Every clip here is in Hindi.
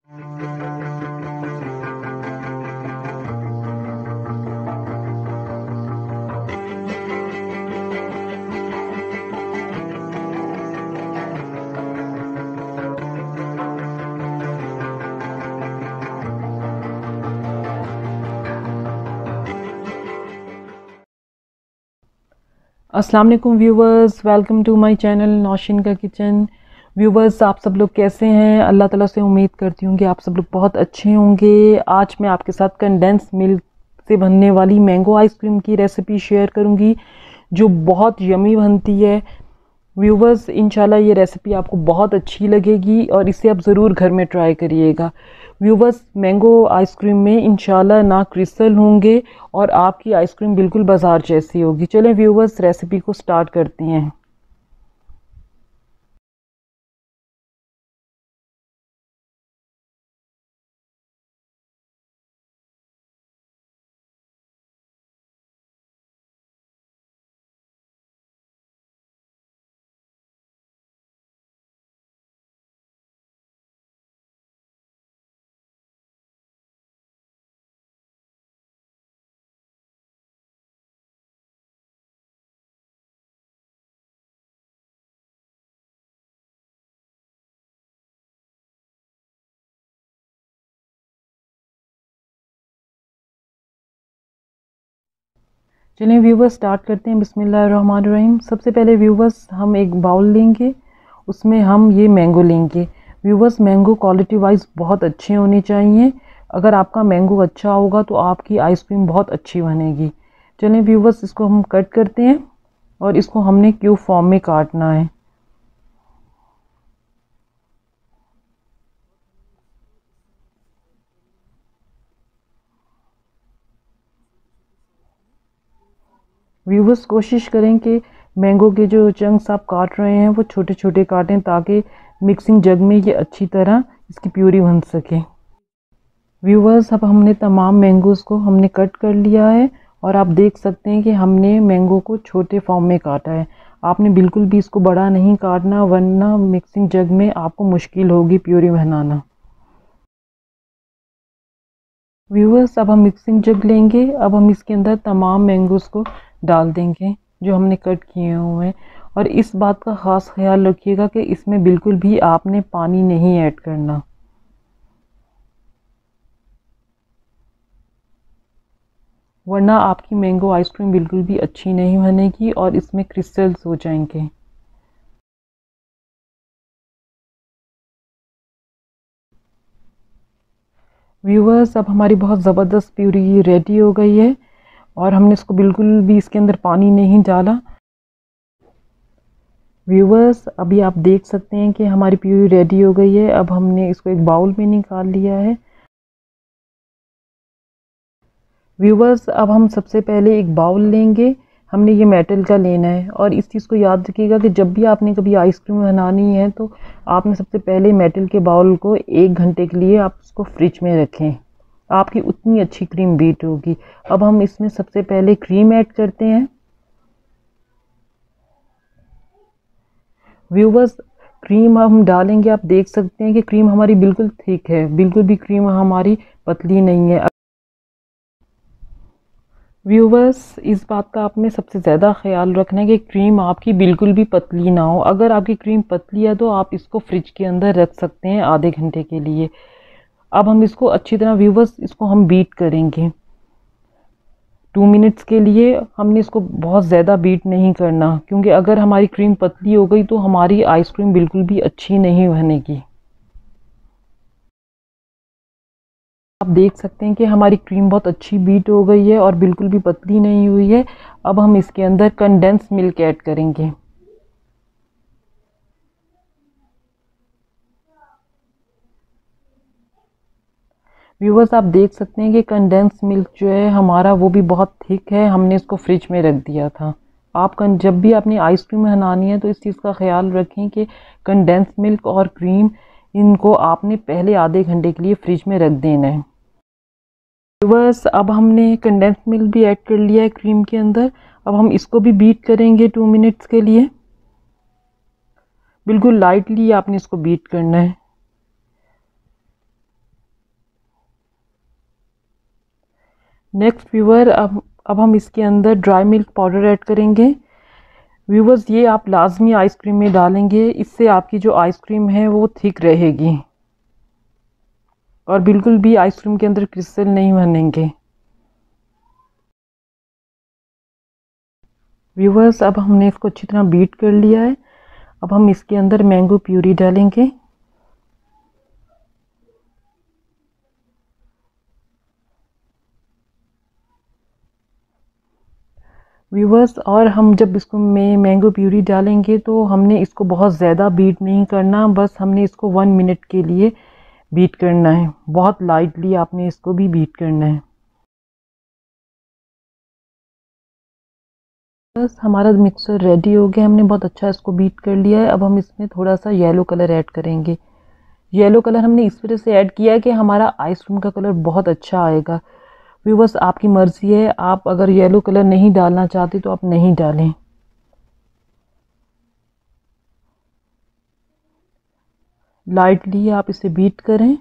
अस्सलाम वालेकुम viewers, welcome to my channel Naushin का किचन। व्यूवर्स, आप सब लोग कैसे हैं? अल्लाह ताला से उम्मीद करती हूँ कि आप सब लोग बहुत अच्छे होंगे। आज मैं आपके साथ कंडेंस मिल्क से बनने वाली मैंगो आइसक्रीम की रेसिपी शेयर करूँगी जो बहुत यमी बनती है। व्यूवर्स, इंशाल्लाह ये रेसिपी आपको बहुत अच्छी लगेगी और इसे आप ज़रूर घर में ट्राई करिएगा। व्यूवर्स, मैंगो आइसक्रीम में इंशाल्लाह ना क्रिस्टल होंगे और आपकी आइसक्रीम बिल्कुल बाजार जैसी होगी। चलें व्यूवर्स, रेसिपी को स्टार्ट करते हैं। चलिए व्यूवर्स, स्टार्ट करते हैं। बिस्मिल्लाहिर्रहमानिर्रहीम। सबसे पहले व्यूवर्स, हम एक बाउल लेंगे, उसमें हम ये मैंगो लेंगे। व्यूवर्स, मैंगो क्वालिटी वाइज बहुत अच्छे होने चाहिए। अगर आपका मैंगो अच्छा होगा तो आपकी आइसक्रीम बहुत अच्छी बनेगी। चलिए व्यूवर्स, इसको हम कट करते हैं और इसको हमने क्यूब फॉर्म में काटना है। व्यूवर्स, कोशिश करें कि मैंगो के जो चंक्स आप काट रहे हैं वो छोटे छोटे काटें ताकि मिक्सिंग जग में ये अच्छी तरह इसकी प्यूरी बन सके। व्यूवर्स, अब हमने तमाम मैंगोज़ को हमने कट कर लिया है और आप देख सकते हैं कि हमने मैंगो को छोटे फॉर्म में काटा है। आपने बिल्कुल भी इसको बड़ा नहीं काटना, वरना मिक्सिंग जग में आपको मुश्किल होगी प्यूरी बनाना। व्यूवर्स, अब हम मिक्सिंग जग लेंगे। अब हम इसके अंदर तमाम मैंगोज़ को डाल देंगे जो हमने कट किए हुए हैं। और इस बात का ख़ास ख्याल रखिएगा कि इसमें बिल्कुल भी आपने पानी नहीं ऐड करना, वरना आपकी मैंगो आइसक्रीम बिल्कुल भी अच्छी नहीं बनेगी और इसमें क्रिस्टल्स हो जाएंगे। व्यूवर्स, अब हमारी बहुत ज़बरदस्त प्यूरी रेडी हो गई है और हमने इसको बिल्कुल भी इसके अंदर पानी नहीं डाला। व्यूवर्स, अभी आप देख सकते हैं कि हमारी प्यूरी रेडी हो गई है। अब हमने इसको एक बाउल में निकाल लिया है। व्यूवर्स, अब हम सबसे पहले एक बाउल लेंगे। हमने ये मेटल का लेना है और इस चीज़ को याद रखिएगा कि जब भी आपने कभी आइसक्रीम बनानी है तो आपने सबसे पहले मेटल के बाउल को 1 घंटे के लिए आप उसको फ्रिज में रखें। आपकी उतनी अच्छी क्रीम बीट होगी। अब हम इसमें सबसे पहले क्रीम ऐड करते हैं। व्यूवर्स, क्रीम हम डालेंगे, आप देख सकते हैं कि क्रीम हमारी बिल्कुल थिक है, बिल्कुल भी क्रीम हमारी पतली नहीं है। व्यूवर्स, इस बात का आपने सबसे ज़्यादा ख्याल रखना है कि क्रीम आपकी बिल्कुल भी पतली ना हो। अगर आपकी क्रीम पतली है तो आप इसको फ्रिज के अंदर रख सकते हैं आधे घंटे के लिए। अब हम इसको अच्छी तरह, व्यूवर्स, इसको हम बीट करेंगे 2 मिनट्स के लिए। हमने इसको बहुत ज़्यादा बीट नहीं करना, क्योंकि अगर हमारी क्रीम पतली हो गई तो हमारी आइसक्रीम बिल्कुल भी अच्छी नहीं बनेगी। आप देख सकते हैं कि हमारी क्रीम बहुत अच्छी बीट हो गई है और बिल्कुल भी पतली नहीं हुई है। अब हम इसके अंदर कंडेंस मिल्क ऐड करेंगे। व्यूवर्स, आप देख सकते हैं कि कंडेंस मिल्क जो है हमारा वो भी बहुत थिक है। हमने इसको फ्रिज में रख दिया था। आप जब भी अपनी आइसक्रीम बनानी है तो इस चीज़ का ख्याल रखें कि कंडेंस मिल्क और क्रीम, इनको आपने पहले आधे घंटे के लिए फ्रिज में रख देना है। व्यूवर्स, अब हमने कंडेंस मिल्क भी ऐड कर लिया है क्रीम के अंदर। अब हम इसको भी बीट करेंगे 2 मिनट्स के लिए। बिल्कुल लाइटली आपने इसको बीट करना है। नेक्स्ट व्यूवर, अब हम इसके अंदर ड्राई मिल्क पाउडर ऐड करेंगे। व्यूवर्स, ये आप लाजमी आइसक्रीम में डालेंगे, इससे आपकी जो आइसक्रीम है वो थिक रहेगी और बिल्कुल भी आइसक्रीम के अंदर क्रिस्टल नहीं बनेंगे। व्यूवर्स, अब हमने इसको अच्छी तरह बीट कर लिया है। अब हम इसके अंदर मैंगो प्यूरी डालेंगे। व्यूवर्स, और हम जब इसको मैंगो प्यूरी डालेंगे तो हमने इसको बहुत ज़्यादा बीट नहीं करना, बस हमने इसको 1 मिनट के लिए बीट करना है। बहुत लाइटली आपने इसको भी बीट करना है। बस हमारा मिक्सर रेडी हो गया, हमने बहुत अच्छा इसको बीट कर लिया है। अब हम इसमें थोड़ा सा येलो कलर ऐड करेंगे। येलो कलर हमने इस वजह से ऐड किया है कि हमारा आइसक्रीम का कलर बहुत अच्छा आएगा। व्यूवर्स, आपकी मर्ज़ी है, आप अगर येलो कलर नहीं डालना चाहते तो आप नहीं डालें। लाइटली आप इसे बीट करें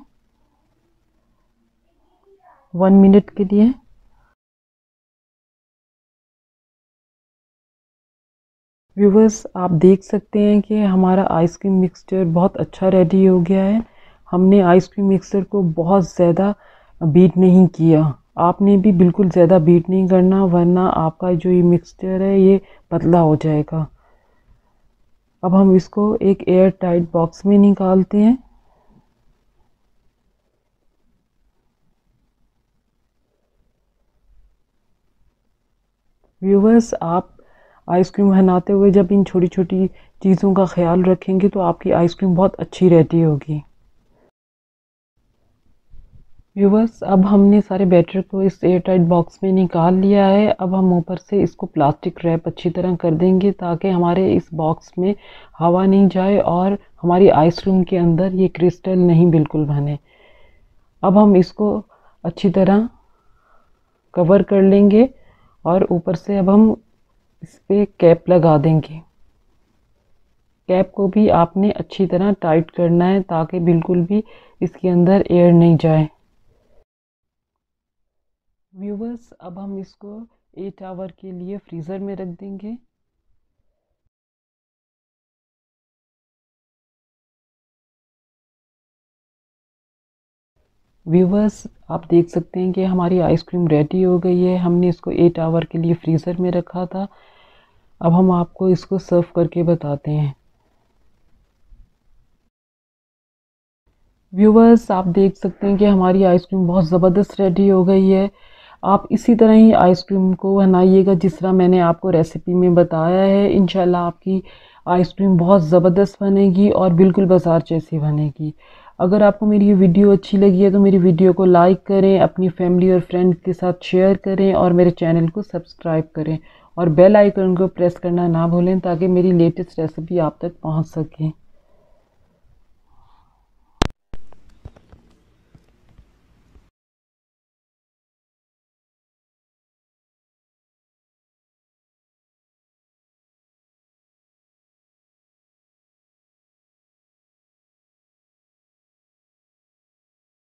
1 मिनट के लिए। व्यूवर्स, आप देख सकते हैं कि हमारा आइसक्रीम मिक्सचर बहुत अच्छा रेडी हो गया है। हमने आइसक्रीम मिक्सचर को बहुत ज़्यादा बीट नहीं किया, आपने भी बिल्कुल ज़्यादा बीट नहीं करना, वरना आपका जो ये मिक्सचर है ये पतला हो जाएगा। अब हम इसको एक एयर टाइट बॉक्स में निकालते हैं। व्यूवर्स, आप आइसक्रीम बनाते हुए जब इन छोटी छोटी चीज़ों का ख्याल रखेंगे तो आपकी आइसक्रीम बहुत अच्छी रहती होगी। व्यूवर्स, अब हमने सारे बैटर को इस एयर टाइट बॉक्स में निकाल लिया है। अब हम ऊपर से इसको प्लास्टिक रैप अच्छी तरह कर देंगे ताकि हमारे इस बॉक्स में हवा नहीं जाए और हमारी आइसक्रीम के अंदर ये क्रिस्टल नहीं बिल्कुल बने। अब हम इसको अच्छी तरह कवर कर लेंगे और ऊपर से अब हम इस पर कैप लगा देंगे। कैप को भी आपने अच्छी तरह टाइट करना है ताकि बिल्कुल भी इसके अंदर एयर नहीं जाए। व्यूवर्स, अब हम इसको 8 आवर के लिए फ्रीज़र में रख देंगे। व्यूवर्स, आप देख सकते हैं कि हमारी आइसक्रीम रेडी हो गई है। हमने इसको 8 आवर के लिए फ्रीज़र में रखा था। अब हम आपको इसको सर्व करके बताते हैं। व्यूवर्स, आप देख सकते हैं कि हमारी आइसक्रीम बहुत ज़बरदस्त रेडी हो गई है। आप इसी तरह ही आइसक्रीम को बनाइएगा जिस तरह मैंने आपको रेसिपी में बताया है। इंशाल्लाह आपकी आइसक्रीम बहुत ज़बरदस्त बनेगी और बिल्कुल बाजार जैसी बनेगी। अगर आपको मेरी ये वीडियो अच्छी लगी है तो मेरी वीडियो को लाइक करें, अपनी फैमिली और फ्रेंड के साथ शेयर करें और मेरे चैनल को सब्सक्राइब करें और बेल आइकन को प्रेस करना ना भूलें ताकि मेरी लेटेस्ट रेसिपी आप तक पहुँच सके।